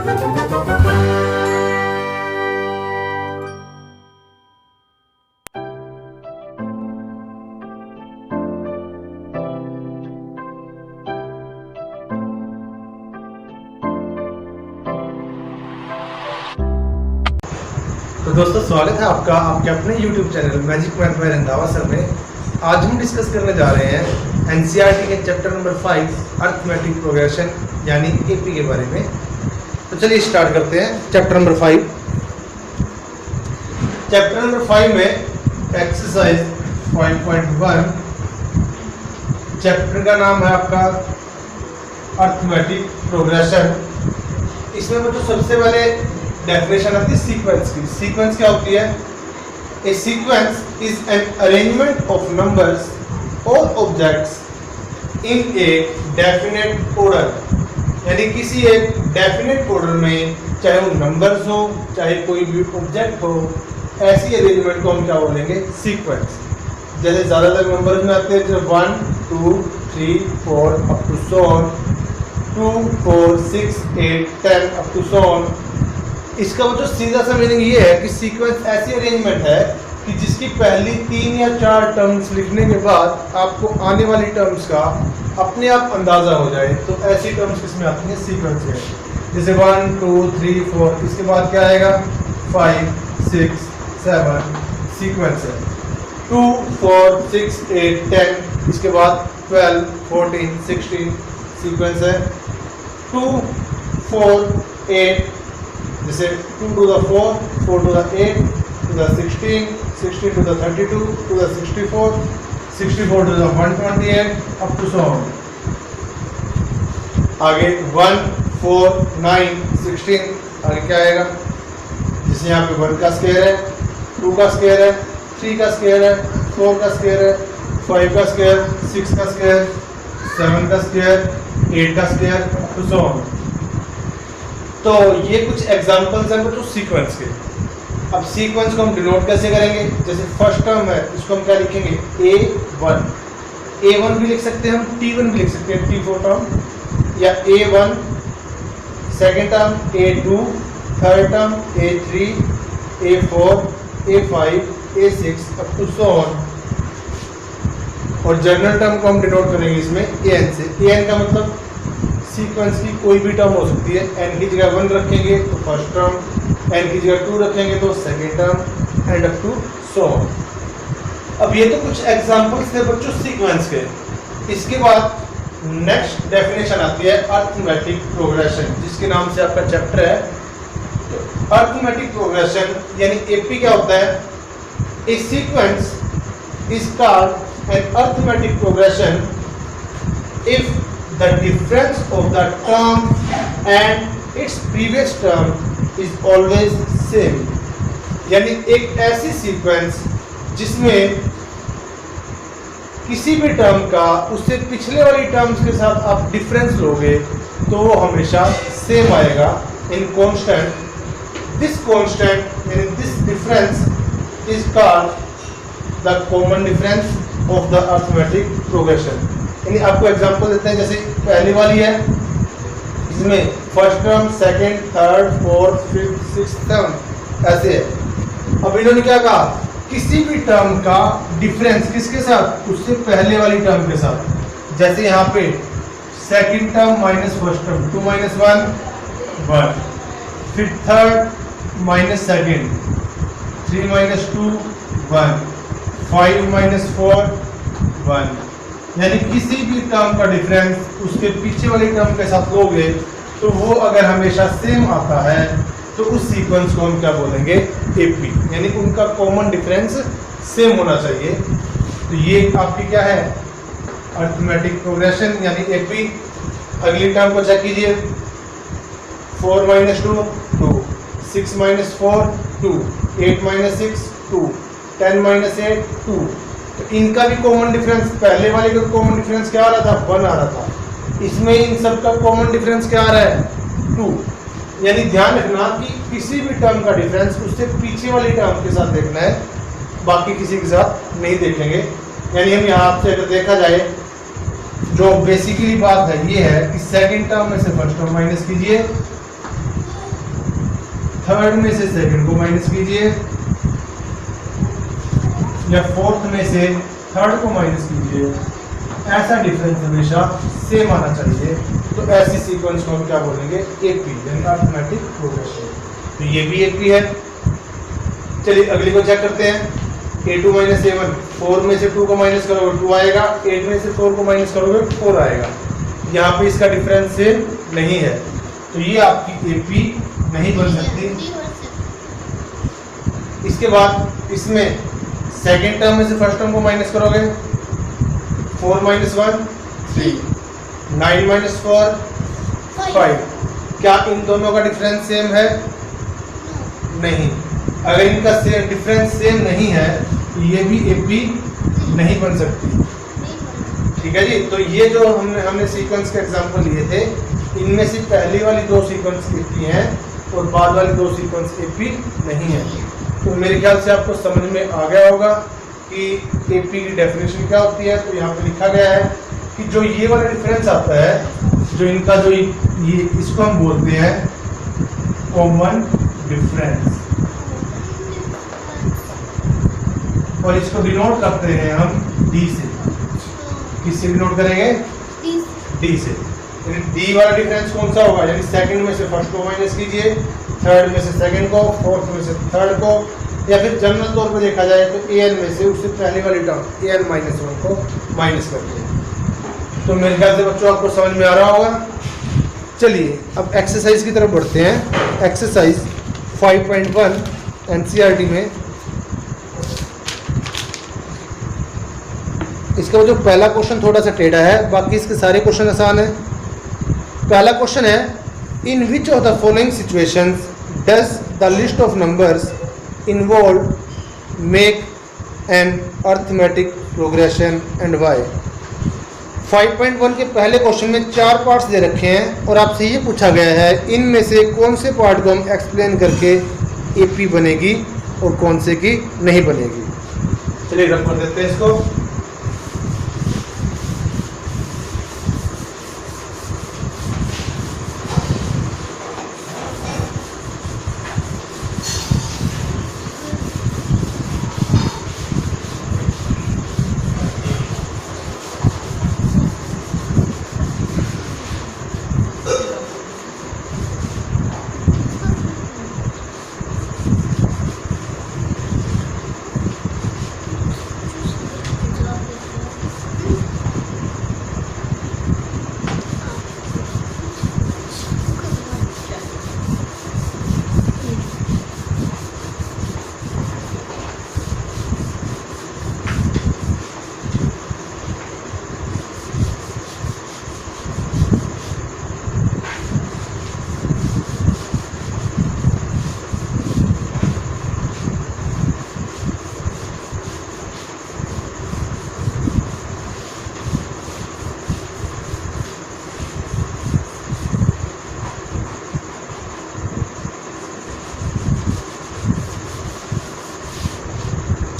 तो दोस्तों स्वागत है आपका आपके अपने YouTube channel magic math bye Randhawa sir में। आज हम डिस्कस करने जा रहे हैं एनसीईआरटी के चैप्टर नंबर 5 अर्थमेटिक प्रोग्रेशन यानी एपी के बारे में। तो चलिए स्टार्ट करते हैं चैप्टर नंबर 5। चैप्टर नंबर 5 में एक्सरसाइज 5.1 चैप्टर का नाम है आपका अर्थमेटिक प्रोग्रेशन। इसमें मतलब सबसे पहले डेफिनेशन आती है सीक्वेंस की। सीक्वेंस क्या होती है? A sequence is an arrangement of numbers और objects in a definite order, यानी किसी एक डेफिनेट ऑर्डर में, चाहे वो नंबर्स हो चाहे कोई भी ऑब्जेक्ट हो, ऐसी अरेंजमेंट को हम क्या बोलेंगे? सीक्वेंस। जैसे ज़्यादातर नंबर्स में आते हैं जो 1 2 3 4 up to so on, 2 4 6 8 10 up to so on. इसका वो जो सीधा सा मीनिंग ये है कि सीक्वेंस ऐसी अरेंजमेंट है कि जिसकी पहली 3 या 4 टर्म्स लिखने के बाद आपको आने वाली टर्म्स का अपने आप अंदाज़ा हो जाए। तो ऐसी टर्म्स किसमें आती हैं? सीक्वेंस में। जैसे 1 2 3 4, इसके बाद क्या आएगा? 5 6 7, सीक्वेंस है। 2 4 6 8 10, इसके बाद 12 14 16, सीक्वेंस है। 2 4 8, जैसे 2 to the 4, 4 to the 8, to the 16, 16 to the 32, to the 64, 64 to the 128, up to so on। आगे 1 4 9 16, आगे क्या आएगा? जैसे यहाँ पे 1 का स्क्वायर है, 2 का स्क्वायर है, 3 का स्क्वायर है, 4 का स्क्वायर है, 5 का स्क्वायर, 6 का स्क्वायर, 7 का स्क्वायर, 8 का square, up to so on। तो ये कुछ एग्जांपल्स हैं बच्चों सीक्वेंस के। अब सीक्वेंस को हम डिनोट कैसे करेंगे? जैसे फर्स्ट टर्म है, इसको हम क्या लिखेंगे? A1। A1 भी लिख सकते हैं हम, T1 भी लिख सकते हैं, T4 टर्म, या A1 second term, A2 third term, A3 A4 A5 A6 up to so on. और जनरल टर्म को हम डिनोट करेंगे इसमें AN से। AN का मतलब सीक्वेंस की कोई भी टर्म हो सकती है। n की जगह 1 रखेंगे तो फर्स्ट टर्म, n की जगह 2 रखेंगे तो second term, and up to so on. अब ये तो कुछ एग्जांपल्स थे बच्चों सीक्वेंस के। इसके बाद नेक्स्ट डेफिनेशन आती है अर्थमेटिक प्रोग्रेशन, जिसके नाम से आपका चैप्टर है। तो अर्थमेटिक प्रोग्रेशन यानी एपी क्या होता है? A sequence is called an arithmetic progression if the difference of the term and its previous term is always same। यानी एक ऐसी सीक्वेंस जिसमें किसी भी टर्म का उससे पिछले वाली टर्म्स के साथ आप डिफरेंस लोगे तो वो हमेशा सेम आएगा इन कांस्टेंट। दिस कांस्टेंट यानी this difference is called the common difference of the arithmetic progression. यानी आपको एग्जांपल देते हैं, जैसे पहली वाली है, इसमें first term second third fourth fifth sixth seventh ऐसे है। अब इन्होंने क्या कहा? किसी भी टर्म का डिफरेंस किसके साथ? उससे पहले वाली टर्म के साथ। जैसे यहाँ पे second term minus first term, 2 - 1 1, फिर थर्ड माइनस सेकंड, 3 - 2 1, 5 - 4 1। यानी किसी भी टर्म का डिफरेंस उसके पीछे वाली टर्म के साथ लोगे तो वो अगर हमेशा सेम आता है तो उस सीक्वेंस को हम क्या बोलेंगे? एपी। यानी उनका कॉमन डिफरेंस सेम होना चाहिए। तो ये आपकी क्या है? अर्थमेटिक प्रोग्रेशन यानी एपी। अगली टर्म को चेक कीजिए, 4 - 2 2, 6 - 4 2, 8 - 6 2, 10 - 8 2। तो इनका भी कॉमन डिफरेंस, पहले वाले का कॉमन डिफरेंस क्या आ रहा था? 1 आ रहा था। इसमें इन सब का कॉमन डिफरेंस क्या आ रहा है? 2। यानी ध्यान रखना कि किसी भी टर्म का डिफरेंस उससे पीछे वाली टर्म के साथ देखना है, बाकी किसी के साथ नहीं देखेंगे। यानी हम यहाँ से अगर देखा जाए, जो बेसिकली बात है ये है कि सेकंड टर्म में से फर्स्ट टर्म माइनस कीजिए, थर्ड में से सेकंड को माइनस कीजिए, या फोर्थ में से थर्ड को माइनस कीजिए। ऐसा डिफरेंस हमेशा सेम आना चाहिए। तो ऐसी सीक्वेंस को हम क्या बोलेंगे, एपी यानी अरिथमेटिक प्रोग्रेशन। तो ये भी एपी है। चलिए अगली को चेक करते हैं। a2 माइनस a1, 4 में से 2 को माइनस करोगे 2 आएगा, 8 में से 4 को माइनस करोगे 4 आएगा। यहाँ पे इसका डिफरेंस सेम नहीं है, तो ये आपकी एपी नहीं बन सकती। इसके बाद इसमें सेकेंड टर्म में से फर्स्ट टर्म को माइनस करोगे, 4 माइनस 1 3, 9 माइनस 4 5। क्या इन दोनों का डिफरेंस सेम है? नहीं। अगर इनका डिफरेंस सेम नहीं है तो ये भी एपी नहीं बन सकती। ठीक है जी। तो ये जो हमने सीक्वेंस के एग्जांपल लिए थे, इनमें से पहली वाली दो सीक्वेंस एपी हैं और बाद वाली दो सीक्वेंस एपी नहीं है। तो मेरे ख्याल से आपको समझ में आ गया होगा कि एपी की डेफिनेशन क्या होती है। तो यहाँ पे लिखा गया है कि जो ये वाला डिफरेंस आता है, जो इनका जो ये इसको हम बोलते हैं कॉमन डिफरेंस, और इसको डिनोट करते हैं हम डी से। किससे डिनोट करेंगे? डी से। यानी डी वाला डिफरेंस कौन सा होगा? यानी सेकंड में से फर्स्ट को माइनस कीजिए, थर्ड में से सेकंड को, फोर्थ में से थर्ड को, या फिर जनरल तौर पर देखा जाए तो an में से उससे पहले वाली टर्म an माइनस 1 को माइनस करते हैं। तो मेरे ख्याल से बच्चों आपको समझ में आ रहा होगा। चलिए अब एक्सरसाइज की तरफ बढ़ते हैं। एक्सरसाइज 5.1 एनसीईआरटी में इसका जो पहला क्वेश्चन थोड़ा सा टेढ़ा है, बाकी इसके सारे क्वेश्चन आसान है। पहला क्वेश्चन है, in which of the following situations does the list of numbers involve make an arithmetic progression and why. 5.1 के पहले क्वेश्चन में 4 पार्ट्स दे रखे हैं और आपसे ये पूछा गया है इनमें से कौन से पार्ट को हम एक्सप्लेन करके एपी बनेगी और कौन से की नहीं बनेगी। चलिए रब कर देते हैं इसको।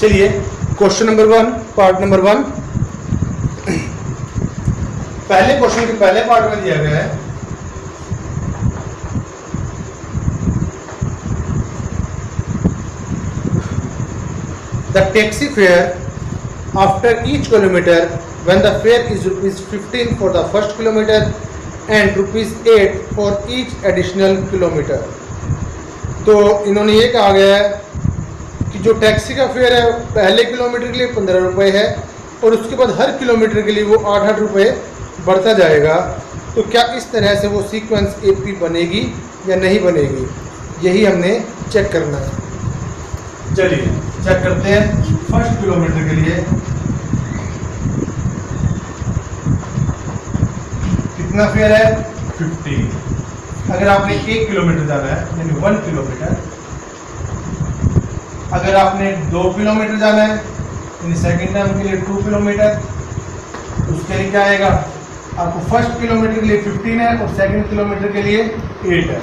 चलिए क्वेश्चन नंबर 1, पार्ट नंबर 1। पहले क्वेश्चन के पहले पार्ट में दिया गया है the taxi fare after each kilometre when the fair is ₹15 for the first kilometre and ₹8 for each additional kilometre. तो इन्होंने ये कहा गया है कि जो टैक्सी का फेयर है पहले किलोमीटर के लिए 15 रुपये है और उसके बाद हर किलोमीटर के लिए वो 8-8 रुपये बढ़ता जाएगा। तो क्या इस तरह से वो सीक्वेंस एपी बनेगी या नहीं बनेगी, यही हमने चेक करना है। चलिए चेक करते हैं। फर्स्ट किलोमीटर के लिए कितना फेयर है? 15। अगर आपने 1 किलोमीटर जाना है यानी 1 किलोमीटर, अगर आपने 2 किलोमीटर जाना है यानी सेकेंड टर्म के लिए 2 किलोमीटर, उसके लिए क्या आएगा? आपको फर्स्ट किलोमीटर के लिए 15 है और सेकंड किलोमीटर के लिए 8 है,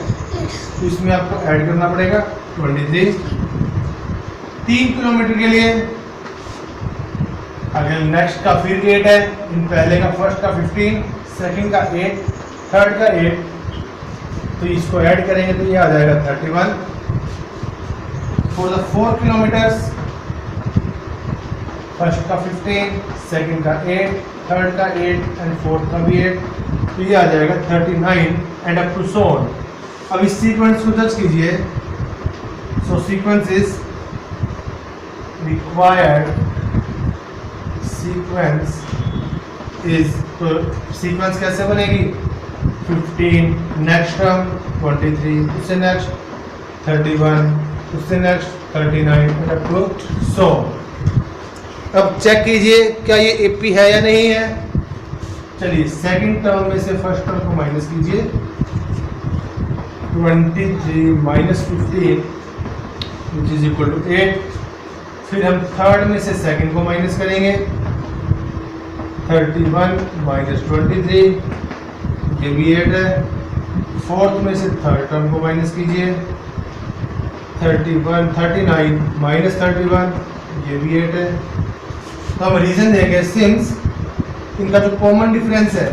तो इसमें आपको ऐड करना पड़ेगा 23। 3 किलोमीटर के लिए अगर नेक्स्ट का फिर 8 है, इन पहले का फर्स्ट का 15, सेकंड का 8, थर्ड का 8, तो इसको ऐड करेंगे तो ये आ जाएगा 31। फॉर द 4 किलोमीटर्स फर्स्ट का 15, सेकंड का 8, थर्ड का 8 एंड फोर्थ का भी 8, तो ये आ जाएगा 39 and up to so on. अब इस सीक्वेंस को जज कीजिए। So sequence is required sequence is, तो सीक्वेंस कैसे बनेगी? 15, नेक्स्ट टर्म 23, उससे नेक्स्ट 31, उससे नेक्स्ट 39 एंड अप टू सो। अब चेक कीजिए क्या ये एपी है या नहीं है। चलिए सेकंड टर्म में से फर्स्ट टर्म को माइनस कीजिए, 23 minus 15 which is equal to 8। फिर हम थर्ड में से सेकंड को माइनस करेंगे, 31 माइनस 23, ये भी 8 है। फोर्थ में से थर्ड टर्म को माइनस कीजिए, 39 माइनस 31, ये भी 8 है। तो हम रीजन देंगे सिंस इनका जो कॉमन डिफरेंस है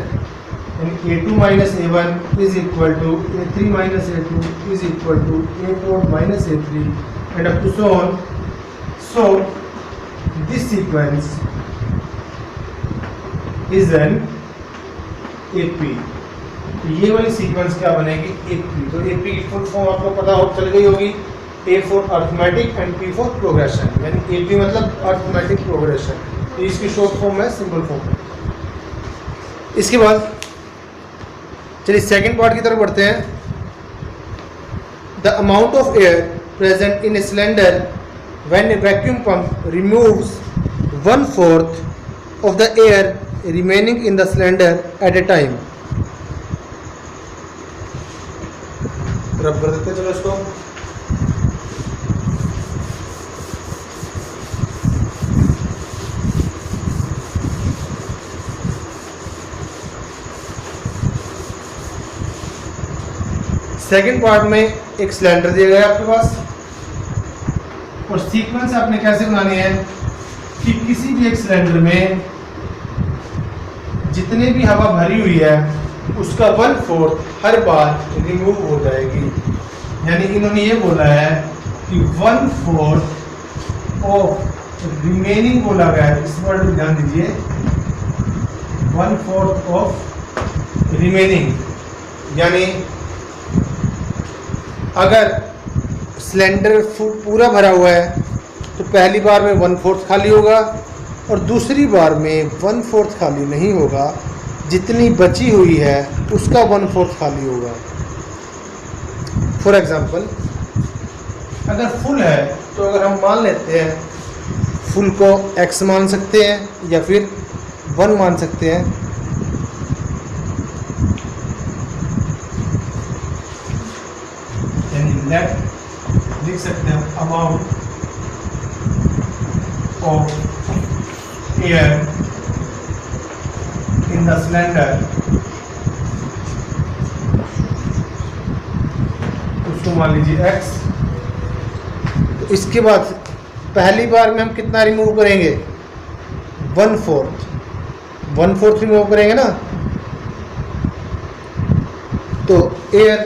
a2 minus a1 is equal to a3 minus a2 is equal to a4 minus a3 and up to so on. So this sequence is an AP। ये वाली सीक्वेंस क्या बनेगी? AP। तो AP की full form आपको पता हो चल गई होगी, A for arithmetic and P for progression, यानी AP मतलब अर्थमेटिक प्रोग्रेशन। तो इसकी शॉर्ट फॉर्म है, सिंपल फॉर्म है। इसके बाद चलिए सेकंड पार्ट की तरफ बढ़ते हैं। The amount of air present in a cylinder when A vacuum pump removes 1/4 of the air remaining in the cylinder eight A time. रब कर देते चलो इसको। सेकेंड पार्ट में एक सिलेंडर दिया गया है आपके पास, और सीक्वेंस आपने कैसे बनानी है कि किसी भी एक सिलेंडर में जितने भी हवा भरी हुई है उसका 1/4 हर बार रिमूव हो जाएगी। यानी इन्होंने ये बोला है कि 1/4 ऑफ रिमेनिंग बोला गया है, इस वर्ड में ध्यान दीजिए, 1/4 ऑफ रिमेनिंग। यानी अगर सिलेंडर पूरा भरा हुआ है तो पहली बार में 1/4 खाली होगा और दूसरी बार में 1/4 खाली नहीं होगा, जितनी बची हुई है उसका 1/4 खाली होगा। फॉर एग्जांपल अगर फुल है तो अगर हम मान लेते हैं फुल को x मान सकते हैं या फिर 1 मान सकते हैं। लेट लिख सकते हैं amount of air in the cylinder, उसको मान लीजिए x। तो इसके बाद पहली बार में हम कितना रिमूव करेंगे? 1/4 रिमूव करेंगे ना। तो air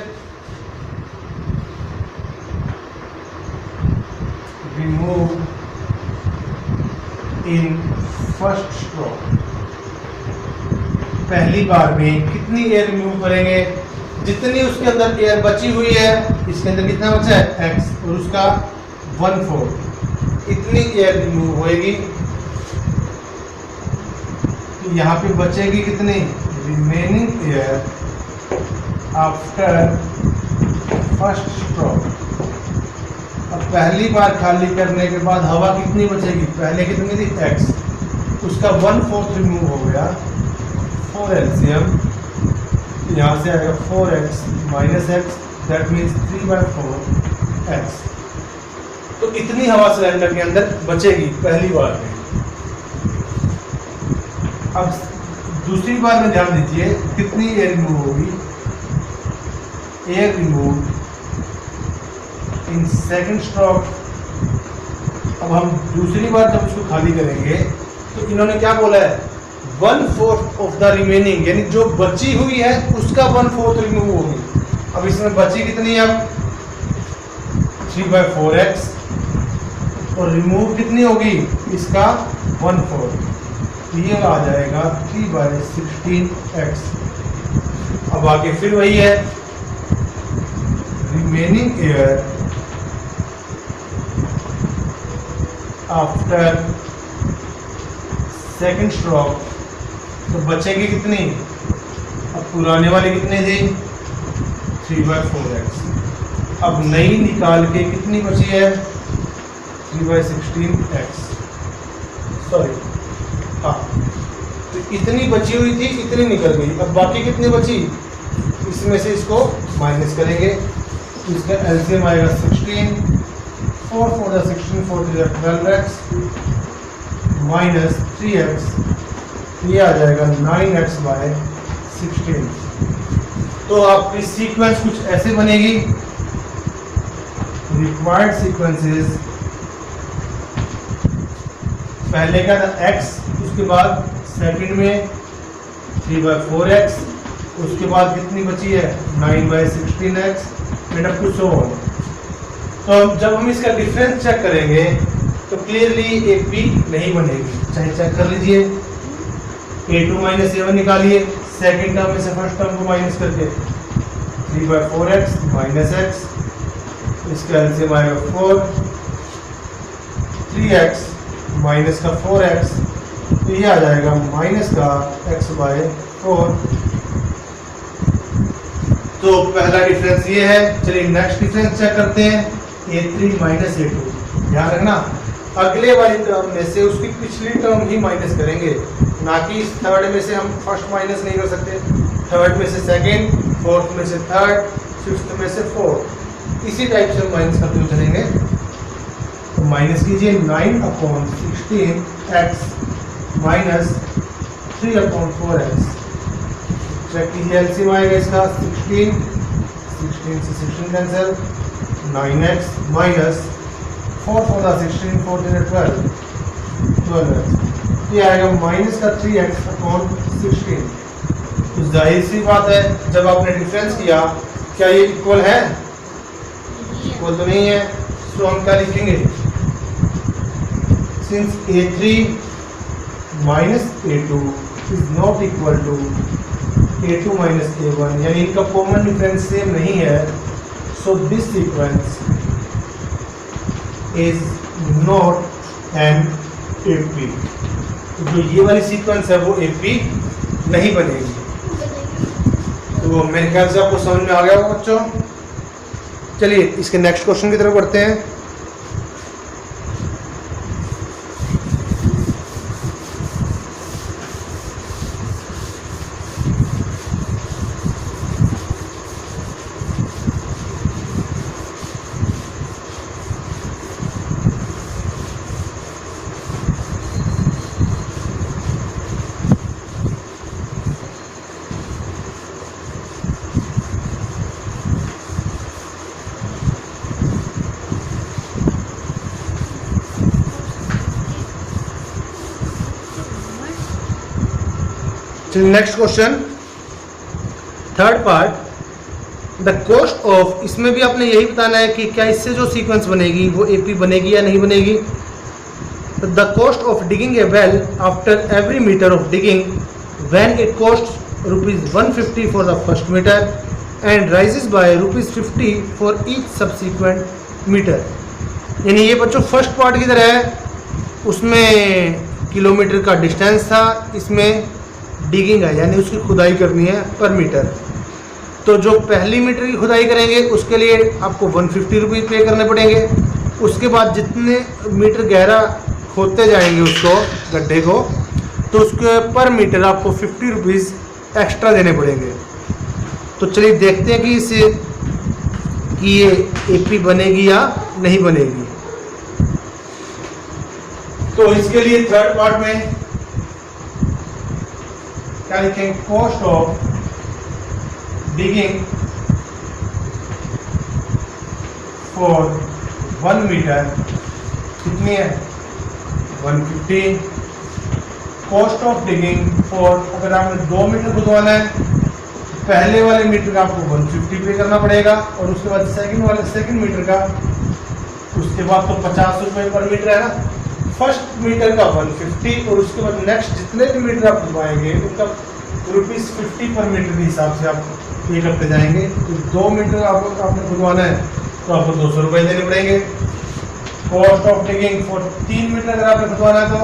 remove in first stroke, पहली बार में कितनी एयर रिमूव करेंगे? जितनी उसके अंदर एयर बची हुई है, इसके अंदर कितना बचा है? x, और उसका 1/4 इतनी एयर रिमूव होएगी। तो यहाँ पे बचेगी कितनी? Remaining air after first stroke. अब पहली बार खाली करने के बाद हवा कितनी बचेगी? पहले कितनी थी? x, उसका 1/4 रिमूव हो गया, 4 LCM। यहाँ से आएगा 4x minus x, that means 3/4 x। तो इतनी हवा सिलेंडर के अंदर बचेगी पहली बार में। अब दूसरी बार में ध्यान दीजिए कितनी एयर रिमूव होगी? Air remove in second stroke. अब हम दूसरी बार जब इसको खाली करेंगे तो इन्होंने क्या बोला है? 1/4 ऑफ द रिमेनिंग, यानी जो बची हुई है उसका 1/4 रिमूव होगी। अब इसमें बची कितनी है? अब 3/4x और रिमूव कितनी होगी इसका 1/4, ये आ जाएगा 3/16x। अब आगे फिर वही है, remaining air after second stroke, तो बचेगी कितनी, अब पुराने वाले कितने थे 3/4x, अब नई निकाल के कितनी बची है 3/16x, सॉरी हाँ, तो इतनी बची हुई थी, इतनी निकल गई। अब बाकी कितनी बची, इसमें से इसको माइनस करेंगे, तो इसका एलसीएम आएगा 16, 4 4 16, 4 3 12x माइनस 3x, ये आ जाएगा 9x/16। तो आपकी सीक्वेंस कुछ ऐसे बनेगी, रिक्वायर्ड सीक्वेंसेस, पहले का था x, उसके बाद सेकंड में 3/4x, उसके बाद कितनी बची है 9/16x, and up to so on. तो जब हम इसका डिफरेंस चेक करेंगे तो क्लियरली एक भी नहीं बनेगी, चाहे चेक कर लीजिए, a2 - a1 निकालिए, सेकंड टर्म में से फर्स्ट टर्म को माइनस करके 3/4x माइनस x, इसका एलसीएम आएगा 4, 3x माइनस का 4x, तो ये आ जाएगा माइनस का x/4। तो पहला डिफरेंस ये है। चलिए नेक्स्ट डिफरेंस चेक करते हैं, a3 माइनस a2। ध्यान रखना अगले वाली टर्म में से उसकी पिछली टर्म ही माइनस करेंगे, ना कि इस थर्ड में से हम फर्स्ट माइनस नहीं कर सकते, थर्ड में से सेकंड, फोर्थ में से थर्ड, फिफ्थ में से फोर्थ, इसी टाइप से हम माइनस करते हुए चलेंगे। तो माइनस कीजिए 9/16x माइनस 3/4x, चेक कीजिए एलसीएम आएगा इसका 16, 16 से 16 कैंसिल, 9x माइनस 4 4 16, 4 3 12, 12x, ये आएगा माइनस का 3x/16। तो जाहिर सी बात है जब आपने डिफरेंस किया क्या ये इक्वल है, इक्वल तो नहीं है, तो हम क्या लिखेंगे, since a3 minus a2 is not equal to a2 minus a1, यानी इनका कॉमन डिफरेंस सेम नहीं है, so this sequence is not an AP। जो ये वाली सीक्वेंस है वो AP नहीं बनेगी। तो मेरे ख्याल से आपको समझ में आ गया होगा बच्चों। चलिए इसके नेक्स्ट क्वेश्चन की तरफ बढ़ते हैं। Next question third part, the cost of, इसमें भी आपने यही बताना है कि क्या इससे जो सीक्वेंस बनेगी वो AP बनेगी या नहीं बनेगी। The cost of digging a well after every metre of digging when it cost ₹150 for the first metre and rises by ₹50 for each subsequent metre. यानी ये बच्चों फर्स्ट पार्ट की तरह है, उसमें किलोमीटर का डिस्टेंस था, इसमें डिगिंग है यानी उसकी खुदाई करनी है पर मीटर। तो जो पहली मीटर की खुदाई करेंगे उसके लिए आपको ₹150 पे करने पड़ेंगे, उसके बाद जितने मीटर गहरा खोदते जाएंगे उसको गड्ढे को, तो उसके पर मीटर आपको ₹50 एक्स्ट्रा देने पड़ेंगे। तो चलिए देखते हैं कि इसे कि ये AP बनेगी या नहीं बनेगी। तो इसके लिए थर्ड पार्ट में क्या लिखेंगे, cost of digging for 1 metre कितनी है 150। कॉस्ट ऑफ डिगिंग फॉर, अगर आपने 2 मीटर खुदवाना है पहले वाले मीटर का आपको 150 पे करना पड़ेगा, और उसके बाद सेकंड मीटर का उसके बाद तो 50 रुपये पर मीटर है ना, फर्स्ट मीटर का 150 और उसके बाद नेक्स्ट जितने भी मीटर आप खुदवाएंगे उनका ₹50 पर मीटर के हिसाब से आप पे करते जाएंगे। तो 2 मीटर आपने खुदवाना है तो आपको 200 रुपये देने पड़ेंगे। Cost of digging for 3 metre अगर आपने खुदवाना है तो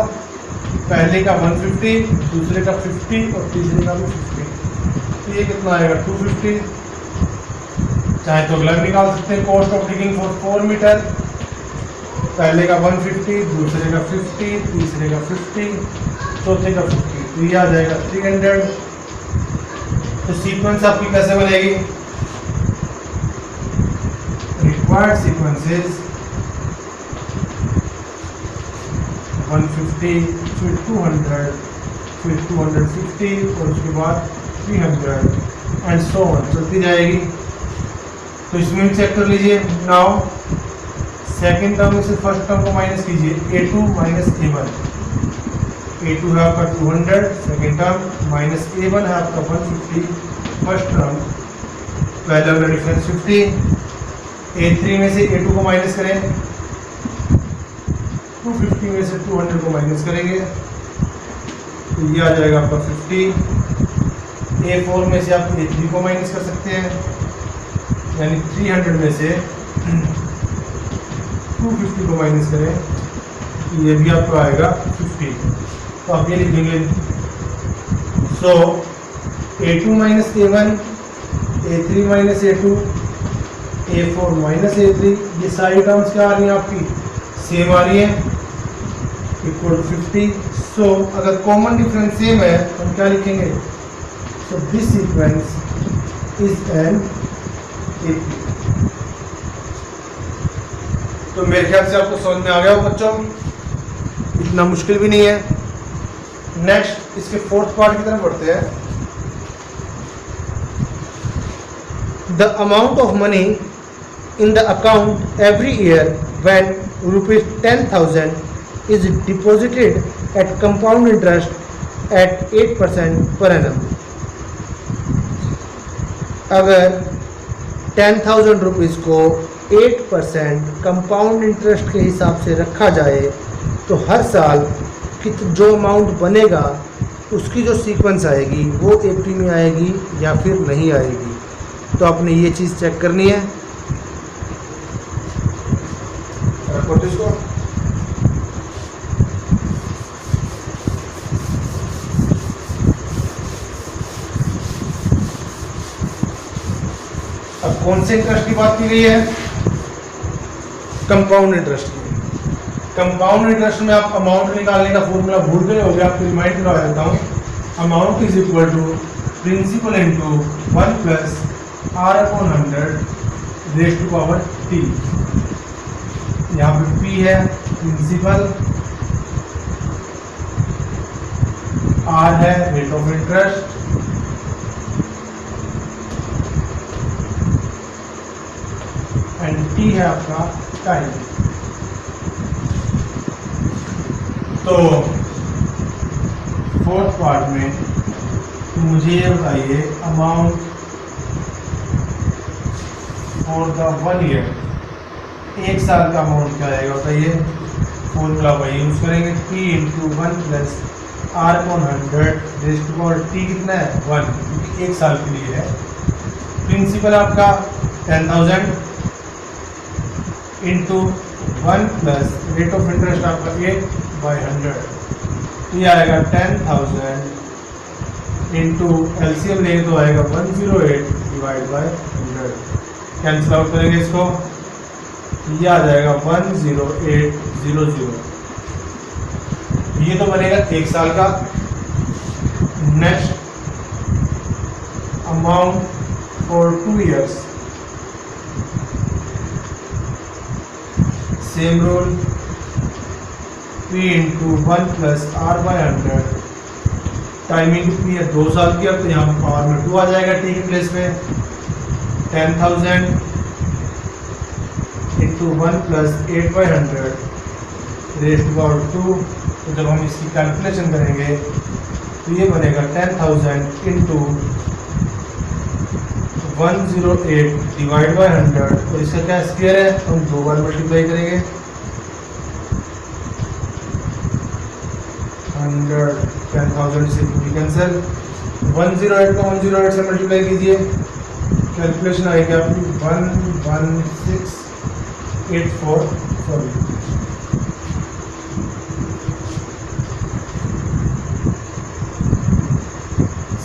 पहले का 150, दूसरे का 50 और तीसरे का भी 50, तो ये कितना आएगा 250। चाहे तो अगला भी निकाल सकते हैं। Cost of digging for 4 metre, पहले का 150, दूसरे का 50, तीसरे का 50, चौथे का 50, तो ये आ जाएगा 300। तो सीक्वेंस आपकी कैसे बनेगी? रिक्वायर्ड सीक्वेंसेस 150, फिर 200, फिर 250 और उसके बाद 300 एंड सो ऑन चलती जाएगी। तो इसमें भी चेक कर लीजिए। नाउ सेकेंड टर्म में से फर्स्ट टर्म को माइनस कीजिए, A2 माइनस A1। A2 है आपका 200 सेकेंड टर्म, माइनस A1 है आपका 150 फर्स्ट टर्म, पहला वाला डिफरेंस 50। A3 में से A2 को माइनस करें, 250 में से 200 को माइनस करेंगे तो ये आ जाएगा आपका 50। A4 में से आप A3 को माइनस कर सकते हैं, यानी 300 में से 250 को माइनस करें, ये भी आपको आएगा 50। तो आप ये लिख देंगे। सो A2 minus A1, A3 minus A2, A4 minus A3, ये सारी टर्म्स क्या आ रही हैं आपकी? सेम आ रही है, इक्वल 50। सो अगर कॉमन डिफरेंस सेम है तो हम क्या लिखेंगे? सो this sequence is an AP। तो मेरे ख्याल से आपको समझ में आ गया हो बच्चों, इतना मुश्किल भी नहीं है। नेक्स्ट इसके फोर्थ पार्ट की तरफ बढ़ते हैं। The amount of money in the account every year when ₹10,000 is deposited at compound interest at 8% per annum. अगर 10,000 रुपीज़ को 8% कंपाउंड इंटरेस्ट के हिसाब से रखा जाए तो हर साल जो अमाउंट बनेगा उसकी जो सीक्वेंस आएगी वो AP में आएगी या फिर नहीं आएगी। तो आपने ये चीज़ चेक करनी है। अब कौन से इंटरेस्ट की बात की गई है? कंपाउंड इंटरेस्ट की। कंपाउंड इंटरेस्ट में आप अमाउंट निकालने का फॉर्मूला भूल गए होंगे, आपको रिमाइंड करवा देता हूँ। Amount is equal to principal into 1 plus R/100 raise to power T। यहाँ पे P है प्रिंसिपल, R है rate of interest, and T है आपका टाइम। तो फोर्थ पार्ट में तो मुझे ये बताइए अमाउंट फॉर द 1 ईयर, 1 साल का अमाउंट क्या आएगा बताइए? फॉर्मूला वही यूज करेंगे, P into 1 plus R/100 raise to power T कितना है 1, क्योंकि 1 साल के लिए है। प्रिंसिपल आपका 10,000 into 1 plus rate of interest आपका 8/100, ये आएगा 10,000 इंटू LCM लेंगे तो आएगा 108 डिवाइड बाय 100। कैंसिल आउट करेंगे इसको, ये आ जाएगा 10800। ये तो बनेगा 1 साल का। Next amount for 2 years, same rule, P into 1 plus R/100, timing कितनी है 2 साल की। अब तो यहाँ पर पावर में 2 आ जाएगा T के प्लेस में। 10,000 into 1 plus 8/100 raise to power 2। तो जब हम इसकी कैलकुलेशन करेंगे तो ये बनेगा 10,000 इंटू 108 डिवाइड बाय 100, तो इसका क्या स्क्वायर है, हम 2 बार मल्टीप्लाई करेंगे। 100 10,000 से कैंसिल, 108 को 108 से मल्टीप्लाई कीजिए, कैलकुलेशन आएगी आपकी 11684 सॉरी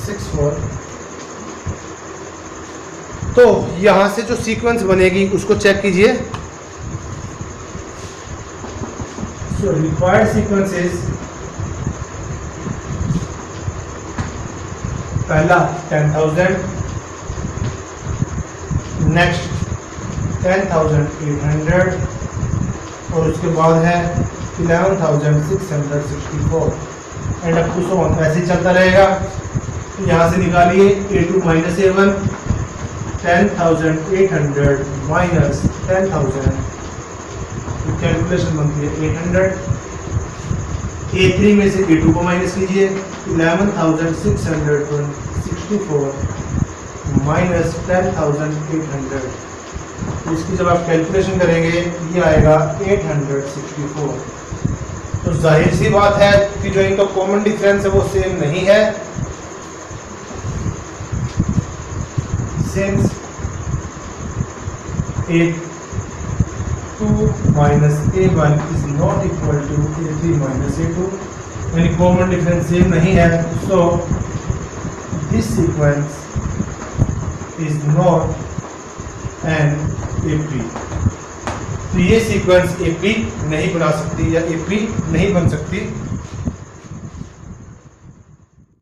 64। तो यहां से जो सीक्वेंस बनेगी उसको चेक कीजिए। सो रिक्वायर्ड सीक्वेंस इज, पहला 10,000, नेक्स्ट 10,800 और उसके बाद है 11,664 and up to so on, ऐसे ही चलता रहेगा। तो यहाँ से निकालिए A2 minus A1, 10,800 minus 10,000, calculation बनती है 800। A3 में से A2 को माइनस कीजिए, 11,664 माइनस 10,800, इसकी जब आप कैलकुलेशन करेंगे ये आएगा 864। तो जाहिर सी बात है कि जो इनका कॉमन डिफरेंस है वो सेम नहीं है। Since A2 minus A1 is not equal to A3 minus A2, यानी कॉमन डिफरेंस सेम नहीं है, so this sequence is not an AP। तो ये सीक्वेंस AP नहीं बना सकती या AP नहीं बन सकती।